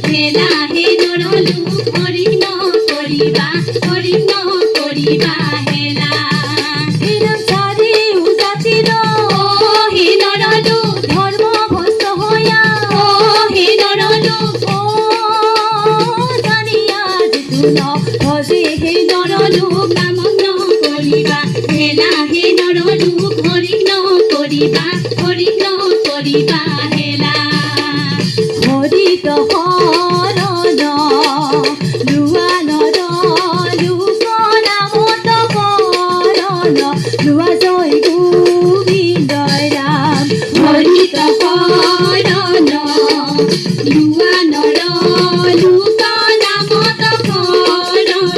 হেলা হে নৰলো হৰি ন কৰিবা হেলা হিনম চাৰি উজাতিৰ হে নৰলো ধৰ্ম ভস্ত হয়া হে নৰলো জানিয়া যিটো ন ভজে হে নৰলো কাম নকৰিবা হেলা হে নৰলো হৰি নকৰিবা হেলা হৰিত শৰণ লোৱা নৰ লোক নামত শৰণ লোৱা জয় গোবিন্দ ৰাম হৰিত শৰণ লোৱা নৰ লোক নামত শৰণ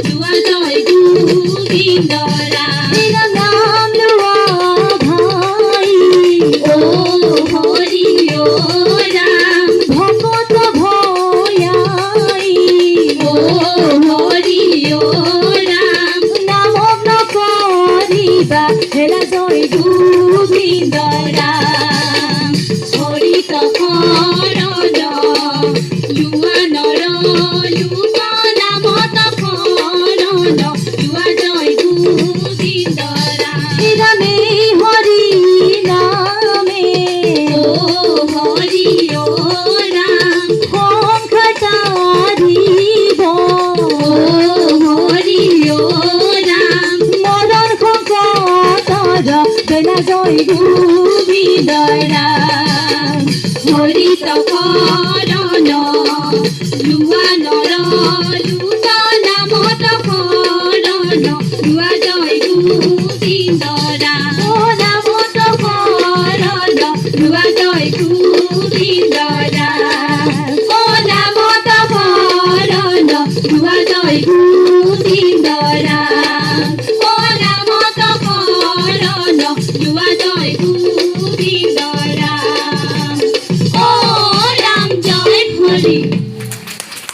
লোৱা জয় গোবিন্দ ৰাম নাম লোৱা ভাই ও হৰি ও ৰাম ভকত ভয়াই ও হৰি ও ৰাম নামক নকৰিবা হেলা জয় গোবিন্দ ৰাম হৰিত শৰণ লোৱা নৰ লোক নামত শৰণ লোৱা জয় গোবিন্দ ৰাম ৰামে হৰি নামে ও হৰি ও ৰাম সংখ্যাতাৰিব ও হৰি ও ৰাম মৰণ শংকৰ বেলা জয় গোবিন্দ ৰাম হৰিত শৰণ লোৱা নৰ লোক নামত শৰণ লোৱা জয় গোবিন্দ